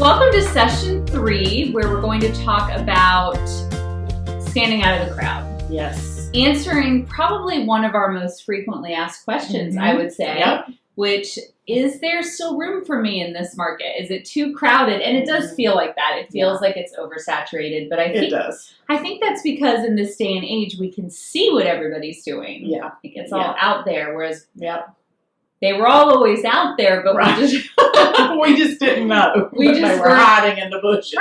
Welcome to session 3, where we're going to talk about standing out of the crowd. Yes. Answering probably one of our most frequently asked questions, I would say, Yep. which is there still room for me in this market? Is it too crowded? And it does feel like that. It feels like it's oversaturated, but It does. I think that's because in this day and age, we can see what everybody's doing. Yeah. Like it's all out there, whereas Yep. they were all always out there, but Right. we just... We just didn't know. We that just they were weren't- hiding in the bushes.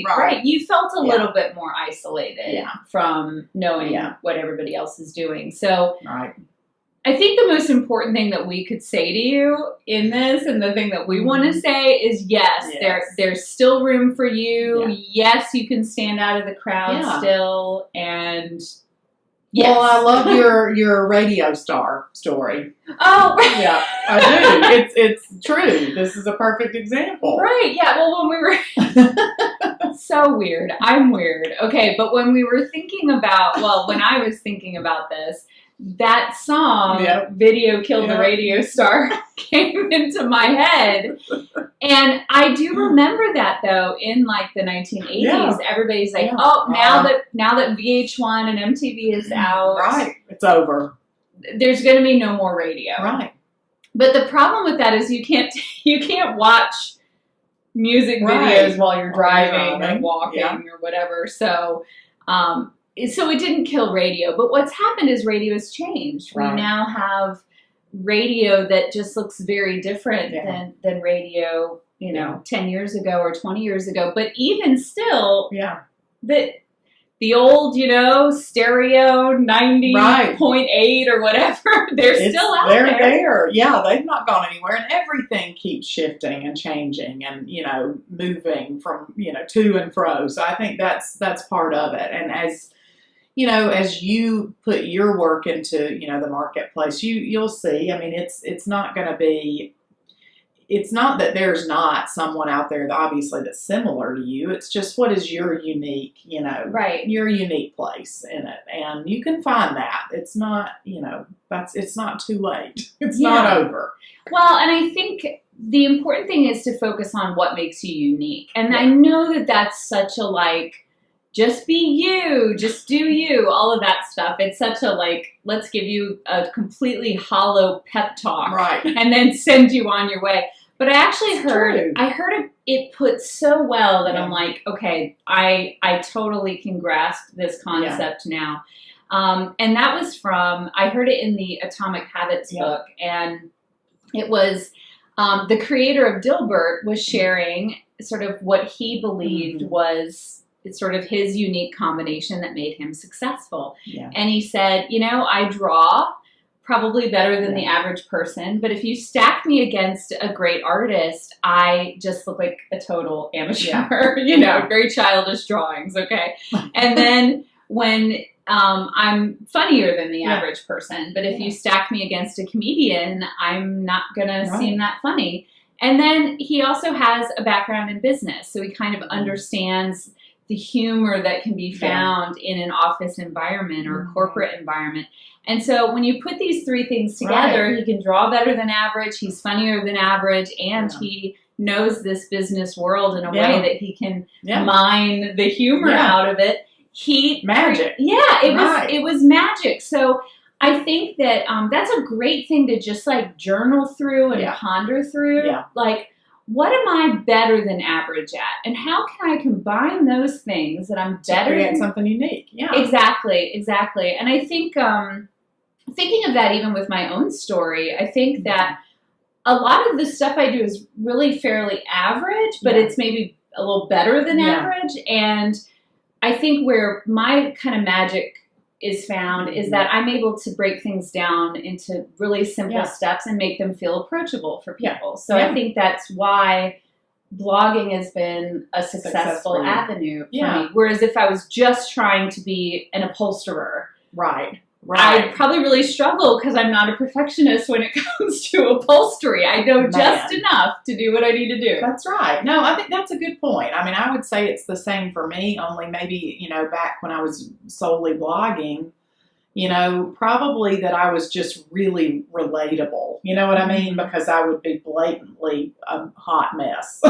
Right. You felt a Yeah. little bit more isolated from knowing what everybody else is doing. So Right. I think the most important thing that we could say to you in this, and the thing that we want to say is yes. There's still room for you. Yeah. Yes, you can stand out of the crowd Yeah. still. And yes. Well, I love your radio star story. Oh, Yeah, I do. It's true. This is a perfect example. right. Yeah. Well, when we were so weird. I'm weird. Okay. But when we were thinking about, when I was thinking about this, that song, Video Killed the Radio Star, came into my head. And I do remember that, though, in like the 1980s, everybody's like, now that VH1 and MTV is out, Right. It's over. there's going to be no more radio. Right. But the problem with that is you can't watch music videos while you're driving or walking or whatever. So, so it didn't kill radio, but what's happened is radio has changed. Right. We now have radio that just looks very different than radio, 10 years ago or 20 years ago. But even still, the old, stereo 90.8 or whatever, they're still out there. They're there. Yeah, they've not gone anywhere. And everything keeps shifting and changing and, moving from, to and fro. So I think that's part of it. And as you put your work into, the marketplace, you'll see, I mean, it's not going to be, it's not that there's not someone out there that obviously that's similar to you. It's just what is your unique, your unique place in it. And you can find that. It's not, it's not too late. It's not over. Well, and I think the important thing is to focus on what makes you unique. And I know that that's such a just be you, just do you, all of that stuff. It's such a let's give you a completely hollow pep talk, right, and then send you on your way. But I actually heard it put so well that I'm like, okay, I totally can grasp this concept now. And that was I heard it in the Atomic Habits book, and it was the creator of Dilbert was sharing sort of what he believed was it's sort of his unique combination that made him successful. Yeah. And he said, I draw probably better than the average person, but if you stack me against a great artist, I just look like a total amateur, very childish drawings, okay? And then when I'm funnier than the average person, but if you stack me against a comedian, I'm not going to seem that funny. And then he also has a background in business, so he kind of understands the humor that can be found in an office environment or a corporate environment. And so when you put these three things together, he can draw better than average, he's funnier than average, and he knows this business world in a way that he can mine the humor out of it. Magic. It was magic. So I think that that's a great thing to just journal through and ponder through. Yeah. What am I better than average at? And how can I combine those things that I'm better to create than something unique? Yeah. Exactly. And I think thinking of that even with my own story, I think that a lot of the stuff I do is really fairly average, but it's maybe a little better than average. And I think where my kind of magic is found is that I'm able to break things down into really simple steps and make them feel approachable for people. So I think that's why blogging has been a successful avenue for me. Whereas if I was just trying to be an upholsterer, I'd probably really struggle because I'm not a perfectionist when it comes to upholstery. I know just enough to do what I need to do. That's right. No, I think that's a good point. I mean, I would say it's the same for me, only maybe, back when I was solely blogging, probably that I was just really relatable. You know what I mean? Because I would be blatantly a hot mess.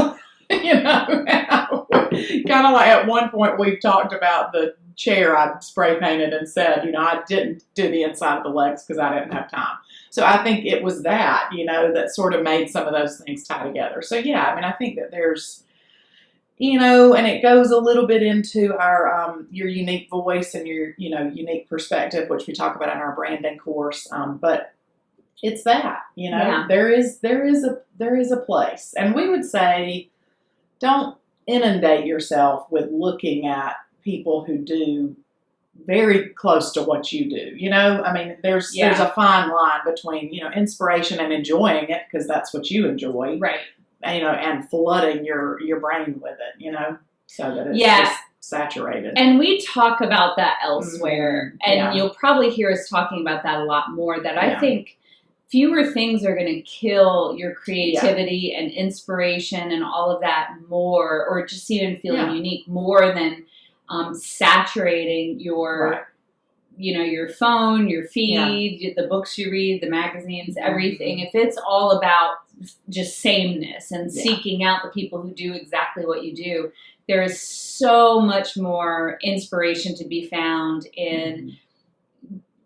You know, kind of like at one point we've talked about the chair I spray painted and said, you know, I didn't do the inside of the legs because I didn't have time. So I think it was that, you know, that sort of made some of those things tie together. So yeah, I mean, I think that there's, you know, and it goes a little bit into our your unique voice and your, you know, unique perspective, which we talk about in our branding course. But it's that, you know, Yeah. there is a place, and we would say, don't inundate yourself with looking at people who do very close to what you do. You know, I mean, there's a fine line between, you know, inspiration and enjoying it because that's what you enjoy, Right. you know, and flooding your brain with it, you know, so that it's just saturated. And we talk about that elsewhere, and Yeah. you'll probably hear us talking about that a lot more, that I Yeah. think fewer things are going to kill your creativity and inspiration and all of that more, or just even feeling unique more than saturating your, you know, your phone, your feed, the books you read, the magazines, everything. If it's all about just sameness and seeking out the people who do exactly what you do, there is so much more inspiration to be found in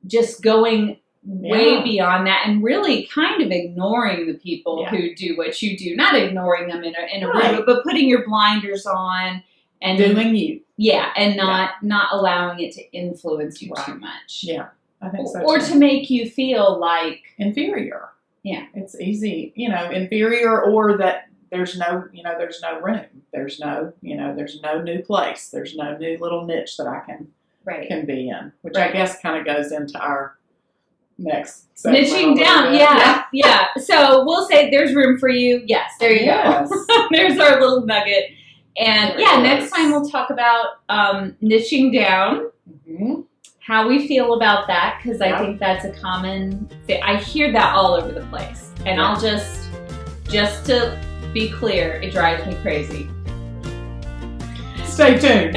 just going way beyond that and really kind of ignoring the people who do what you do. Not ignoring them in a rude, but putting your blinders on and doing you. Yeah, and not allowing it to influence you too much. Yeah, I think so. Or too. to make you feel like inferior. Yeah. It's easy, you know, inferior, or that there's no, you know, there's no room. There's no, you know, there's no new place. There's no new little niche that I can be in, which I guess kind of goes into our next segment. Niching down, yeah. So we'll say there's room for you. Yes, there you go. There's our little nugget. And next time we'll talk about niching down, how we feel about that, because I think that's a common thing. I hear that all over the place. And I'll just to be clear, it drives me crazy. Stay tuned.